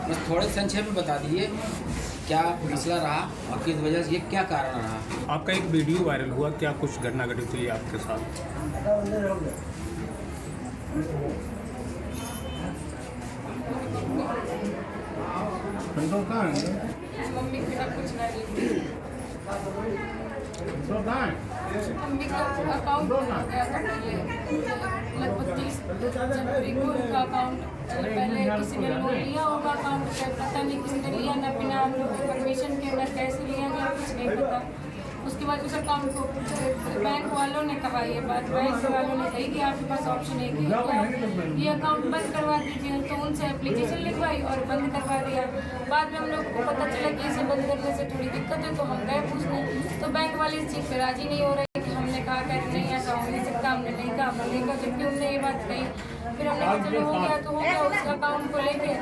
बस थोड़े संक्षेप में बता दीजिए क्या मसला रहा और किस वजह से ये क्या कारण रहा। आपका एक वीडियो वायरल हुआ, क्या कुछ घटना घटित हुई आपके साथ? मम्मी मेरा कुछ नहीं, मम्मी का अकाउंट हो गया था पहले, लगभग 30 जनवरी को उनका अकाउंट पहले किसी ने लोन लिया होगा अकाउंट पे, पता नहीं किसने लिया, ना बिना हम लोग परमिशन के, ना कैसे लिया गया कुछ नहीं पता। उसके बाद उस अकाउंट को बैंक वालों ने कहा, ये बात बैंक वालों ने कही कि आपके पास ऑप्शन है कि आप ये अकाउंट बंद करवा दीजिए, तो उनसे एप्लीकेशन लिखवाई और बंद करवा दिया। बाद में हम लोग को पता चला कि इसे बंद करने से थोड़ी दिक्कत है, तो हम गए पूछने, तो बैंक वाले इस चीज़ पर राजी नहीं हो रहे कि हमने कहा कि नहीं ऐसा हो नहीं सकता, हमने नहीं कहा हमने कहा, जबकि उनने ये बात कही। फिर हमने कहा चलो हो गया तो हो गया, उस अकाउंट को लेके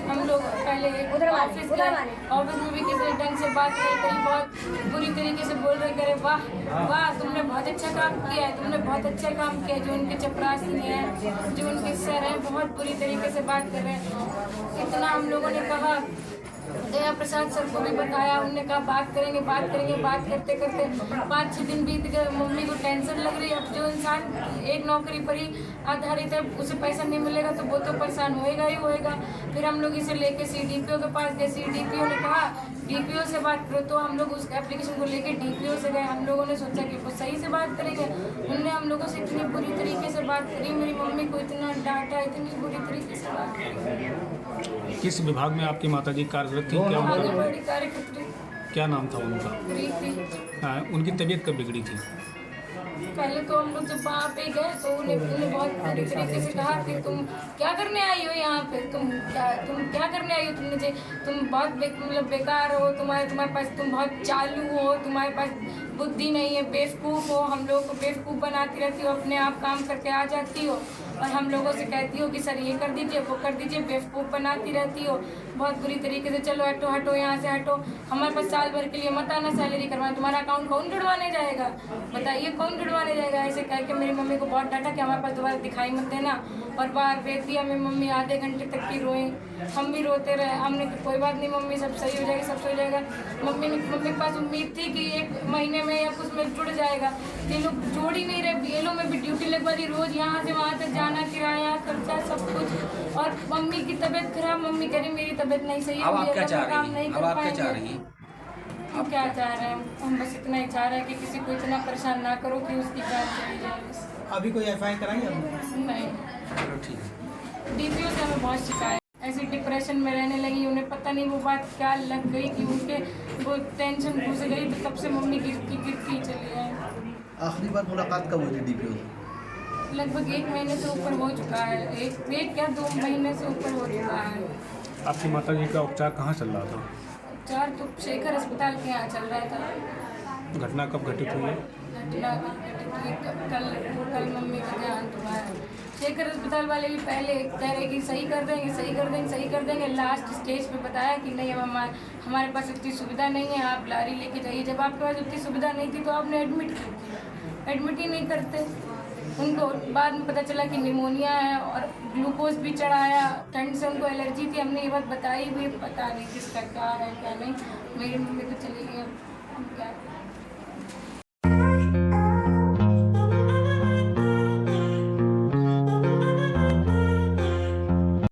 हम लोग पहले ऑफिस गए, ऑफिस में भी किसी ढंग से बात नहीं करी, बहुत बुरी तरीके से बोल रहे, करे वाह वाह तुमने बहुत अच्छा काम किया है, तुमने बहुत अच्छा काम किया है। जो उनके चपरासी हैं, जो उनके सर हैं, बहुत बुरी तरीके से बात कर रहे हैं। इतना हम लोगों ने कहा, दया प्रसाद सर को भी बताया, उनने कहा बात करेंगे बात करेंगे, बात करते करते 5-6 दिन बीत गए। मम्मी को टेंशन लग रही है, अब जो इंसान एक नौकरी पर ही आधारित है, उसे पैसा नहीं मिलेगा तो वो तो परेशान होएगा ही होएगा। फिर हम लोग इसे लेके CDPO के पास गए, CDPO ने कहा DPO से बात करो, तो हम लोग उस एप्लीकेशन को लेके DPO से गए। हम लोगों ने सोचा कि वो सही से बात करेंगे, उनने हम लोगों से इतनी बुरी तरीके से बात करी, मेरी मम्मी को इतना डांटा, इतनी बुरी तरीके से बात करी। किस विभाग में आपकी माताजी कार्यरत थी? क्या आंगनबाड़ी कार्यकर्त्री क्या नाम था उनका? प्रीति। उनकी तबीयत कब बिगड़ी थी? पहले तो हम लोग जब वहाँ पे गए तो उन्हें बहुत बुरी तरीके से कहा कि तुम क्या करने आई हो यहाँ पे, तुम क्या करने आई हो, तुम बहुत मतलब बेकार हो, तुम्हारे पास, तुम बहुत चालू हो, तुम्हारे पास बुद्धि नहीं है, बेवकूफ़ हो, हम लोगों को बेवकूफ़ बनाती रहती हो, अपने आप काम करके आ जाती हो और हम लोगों से कहती हो कि सर ये कर दीजिए वो कर दीजिए, बेवकूफ़ बनाती रहती हो बहुत बुरी तरीके से। चलो हटो हटो यहाँ से हटो, हमारे पास साल भर के लिए मत आना सैलरी करवाएं, तुम्हारा अकाउंट कौन जुड़वाने जाएगा, बताइए कौन जुड़वाने जाएगा। ऐसे कह के मेरी मम्मी को बहुत डांटा कि हमारे पास दोबारा दिखाई मत देना, और बाहर भेज दिया। मेरी मम्मी आधे घंटे तक की रोई, हम भी रोते रहे। हमने कहा कोई बात नहीं मम्मी, सब सही हो जाएगा, सब सही हो जाएगा। मम्मी के पास उम्मीद थी कि 1 महीने में या कुछ में जुड़ जाएगा, ये लोग जोड़ ही नहीं रहे। BLO में भी ड्यूटी लगवा दी, रोज़ यहाँ से वहाँ तक जाना, किराया खर्चा सब कुछ, और मम्मी की तबीयत खराब। मम्मी कह रही मेरी तबीयत नहीं सही है, अब आप क्या चाह काम रही नहीं हैं? कर अब आप क्या पाएंगे। चाह रही हैं? हम क्या चाह रहे हैं, हम बस इतना ही चाह रहे हैं कि किसी को इतना परेशान ना करो कि उसकी जान चली जाए बस। अभी कोई FIR कराई आपने? नहीं, चलो ठीक है। DPO से हमें बहुत शिकायत, ऐसी डिप्रेशन में रहने लगी। उन्हें पता नहीं वो बात क्या लग गई कि उनके वो टेंशन घुस गई, तो तब से मम्मी गिरती चली है। आखिरी बार मुलाकात कब हुई थी DPO से? लगभग 1 महीने से ऊपर हो चुका है, एक या 2 महीने से ऊपर हो चुका है। आपकी माताजी का उपचार कहाँ चल रहा था? उपचार तो शेखर अस्पताल के यहाँ चल रहा था। घटना कब घटित हुई है? घटना कल मम्मी का देहांत हुआ है। शेखर अस्पताल वाले भी पहले कह रहे कि सही कर देंगे सही कर देंगे सही कर देंगे, लास्ट स्टेज पे बताया कि नहीं अब हमारे पास इतनी सुविधा नहीं है, आप लारी लेके जाइए। जब आपके पास इतनी सुविधा नहीं थी तो आपने एडमिट क्यों किया? एडमिट ही नहीं करते। उनको बाद में पता चला कि निमोनिया है और ग्लूकोज भी चढ़ाया, ठंड से उनको एलर्जी थी, हमने ये बात बताई भी, पता नहीं किसका क्या है क्या नहीं। मेरी मम्मी तो चली गई, अब क्या